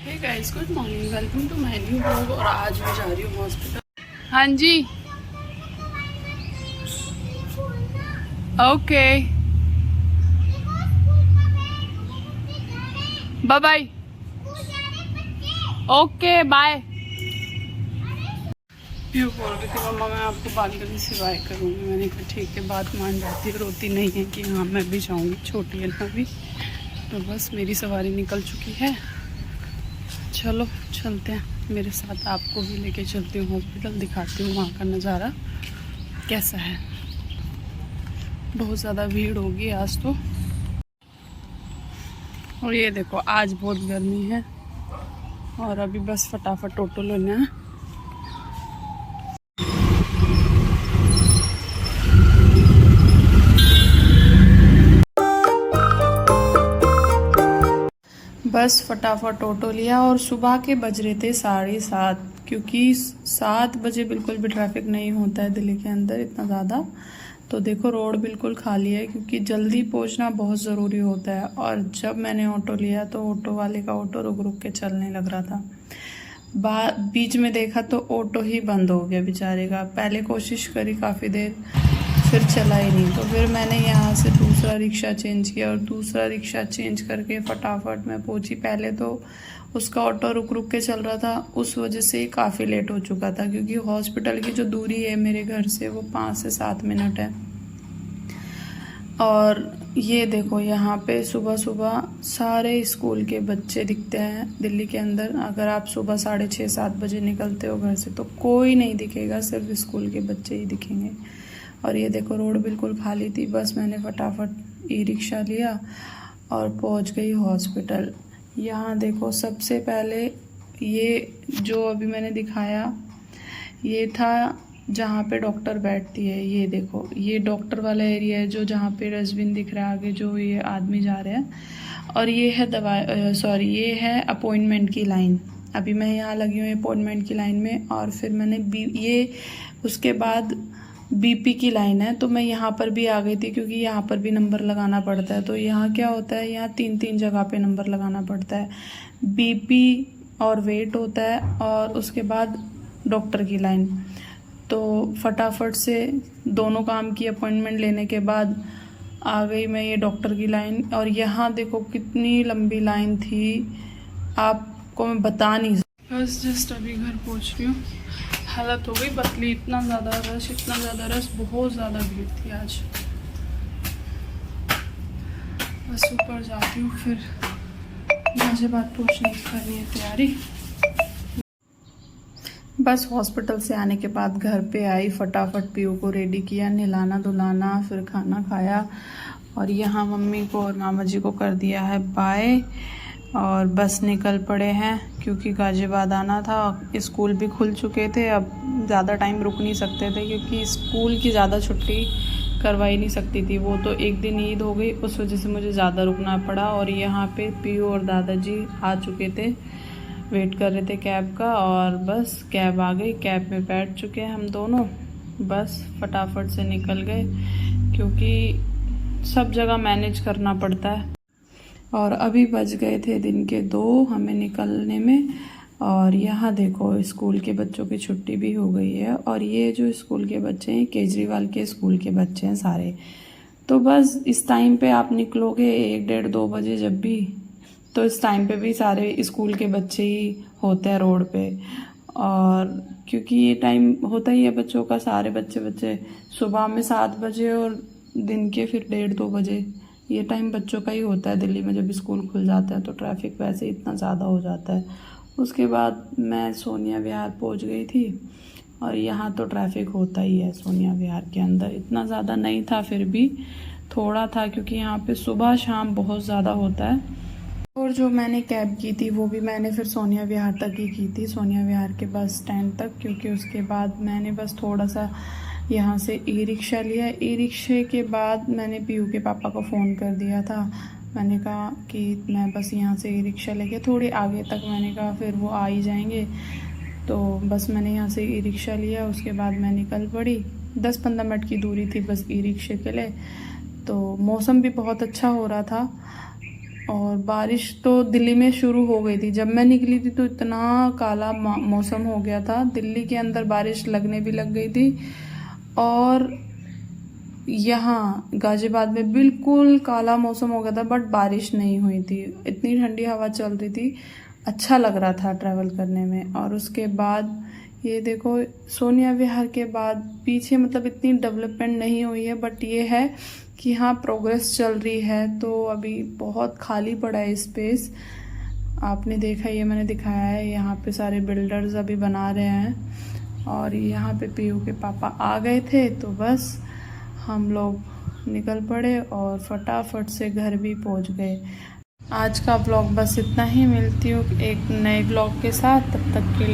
Hey guys, good morning, welcome to my new blog. और आज मैं जा रही हूँ हॉस्पिटल। हाँ जी, okay, bye bye, okay bye. प्यू बोल रही थी मम्मा मैं आपको बालकनी से बाय करूँगी। मैंने कहा ठीक है, बात मान जाती है, रोती नहीं है कि हाँ मैं भी जाऊँगी, छोटी है ना अभी। तो बस मेरी सवारी निकल चुकी है, चलो चलते हैं मेरे साथ। आपको भी लेके चलती हूँ हॉस्पिटल, दिखाती हूँ वहाँ का नज़ारा कैसा है। बहुत ज़्यादा भीड़ होगी आज तो। और ये देखो आज बहुत गर्मी है और अभी बस फटाफट ऑटो लेना है। बस फटाफट ऑटो लिया और सुबह के बज रहे थे 7:30, क्योंकि 7 बजे बिल्कुल भी ट्रैफिक नहीं होता है दिल्ली के अंदर इतना ज़्यादा। तो देखो रोड बिल्कुल खाली है, क्योंकि जल्दी पहुंचना बहुत ज़रूरी होता है। और जब मैंने ऑटो लिया तो ऑटो वाले का ऑटो रुक रुक के चलने लग रहा था। बीच में देखा तो ऑटो ही बंद हो गया बेचारे का। पहले कोशिश करी काफ़ी देर, फिर चला ही नहीं। तो फिर मैंने यहाँ से दूसरा रिक्शा चेंज किया और दूसरा रिक्शा चेंज करके फटाफट मैं पहुँची। पहले तो उसका ऑटो रुक रुक के चल रहा था, उस वजह से काफ़ी लेट हो चुका था, क्योंकि हॉस्पिटल की जो दूरी है मेरे घर से वो 5 से 7 मिनट है। और ये देखो यहाँ पे सुबह सुबह सारे स्कूल के बच्चे दिखते हैं दिल्ली के अंदर। अगर आप सुबह 6:30-7 बजे निकलते हो घर से तो कोई नहीं दिखेगा, सिर्फ स्कूल के बच्चे ही दिखेंगे। और ये देखो रोड बिल्कुल खाली थी। बस मैंने फटाफट ई रिक्शा लिया और पहुंच गई हॉस्पिटल। यहाँ देखो सबसे पहले ये जो अभी मैंने दिखाया ये था जहाँ पे डॉक्टर बैठती है। ये देखो ये डॉक्टर वाला एरिया है, जो जहाँ पे डस्टबिन दिख रहा है आगे, जो ये आदमी जा रहे हैं। और ये है ये है अपॉइंटमेंट की लाइन। अभी मैं यहाँ लगी हूँ अपॉइंटमेंट की लाइन में। और फिर मैंने ये उसके बाद बीपी की लाइन है, तो मैं यहाँ पर भी आ गई थी, क्योंकि यहाँ पर भी नंबर लगाना पड़ता है। तो यहाँ क्या होता है, यहाँ 3-3 जगह पे नंबर लगाना पड़ता है। बीपी और वेट होता है और उसके बाद डॉक्टर की लाइन। तो फटाफट से दोनों काम की अपॉइंटमेंट लेने के बाद आ गई मैं ये डॉक्टर की लाइन। और यहाँ देखो कितनी लंबी लाइन थी, आपको मैं बता नहीं सकती। बस जस्ट अभी घर पहुँच रही हूँ। हालत हो गई पतली, इतना ज़्यादा रश, बहुत ज़्यादा भीड़ थी आज। बस ऊपर जाती हूँ, फिर मुझे बात पूछने की करनी है तैयारी। बस हॉस्पिटल से आने के बाद घर पे आई, फटाफट पीयू को रेडी किया, नहलाना धुलाना, फिर खाना खाया। और यहाँ मम्मी को और मामा जी को कर दिया है बाय। और बस निकल पड़े हैं, क्योंकि गाजियाबाद आना था। स्कूल भी खुल चुके थे, अब ज़्यादा टाइम रुक नहीं सकते थे, क्योंकि स्कूल की ज़्यादा छुट्टी करवाई नहीं सकती थी। वो तो एक दिन ईद हो गई, उस वजह से मुझे ज़्यादा रुकना पड़ा। और यहाँ पे पीयू और दादाजी आ चुके थे, वेट कर रहे थे कैब का। और बस कैब आ गई, कैब में बैठ चुके हैं हम दोनों। बस फटाफट से निकल गए, क्योंकि सब जगह मैनेज करना पड़ता है। और अभी बज गए थे दिन के 2 हमें निकलने में। और यहाँ देखो स्कूल के बच्चों की छुट्टी भी हो गई है। और ये जो स्कूल के बच्चे हैं केजरीवाल के स्कूल के बच्चे हैं सारे। तो बस इस टाइम पे आप निकलोगे 1-1:30-2 बजे जब भी, तो इस टाइम पे भी सारे स्कूल के बच्चे ही होते हैं रोड पे। और क्योंकि ये टाइम होता ही है बच्चों का, सारे बच्चे सुबह में 7 बजे और दिन के फिर 1:30-2 बजे, ये टाइम बच्चों का ही होता है दिल्ली में जब स्कूल खुल जाता है। तो ट्रैफिक वैसे ही इतना ज़्यादा हो जाता है। उसके बाद मैं सोनिया विहार पहुंच गई थी। और यहाँ तो ट्रैफिक होता ही है सोनिया विहार के अंदर, इतना ज़्यादा नहीं था, फिर भी थोड़ा था, क्योंकि यहाँ पे सुबह शाम बहुत ज़्यादा होता है। और जो मैंने कैब की थी वो भी मैंने फिर सोनिया विहार तक ही की थी, सोनिया विहार के बस स्टैंड तक। क्योंकि उसके बाद मैंने बस थोड़ा सा यहाँ से ई रिक्शा लिया। ई रिक्शे के बाद मैंने पीयू के पापा को फ़ोन कर दिया था। मैंने कहा कि मैं बस यहाँ से ई रिक्शा लेके थोड़ी आगे तक, मैंने कहा फिर वो आ ही जाएंगे। तो बस मैंने यहाँ से ई रिक्शा लिया, उसके बाद मैं निकल पड़ी। 10-15 मिनट की दूरी थी बस ई रिक्शे के लिए। तो मौसम भी बहुत अच्छा हो रहा था। और बारिश तो दिल्ली में शुरू हो गई थी। जब मैं निकली थी तो इतना काला मौसम हो गया था। दिल्ली के अंदर बारिश लगने भी लग गई थी और यहाँ गाजियाबाद में बिल्कुल काला मौसम हो गया था, बट बारिश नहीं हुई थी। इतनी ठंडी हवा चल रही थी, अच्छा लग रहा था ट्रैवल करने में। और उसके बाद ये देखो, सोनिया विहार के बाद पीछे मतलब इतनी डेवलपमेंट नहीं हुई है, बट ये है कि हाँ प्रोग्रेस चल रही है। तो अभी बहुत खाली पड़ा है स्पेस। आपने देखा, ये मैंने दिखाया है, यहाँ पे सारे बिल्डर्स अभी बना रहे हैं। और यहाँ पे पीयू के पापा आ गए थे तो बस हम लोग निकल पड़े और फटाफट से घर भी पहुँच गए। आज का ब्लॉग बस इतना ही। मिलती हूँ एक नए ब्लॉग के साथ, तब तक के लिए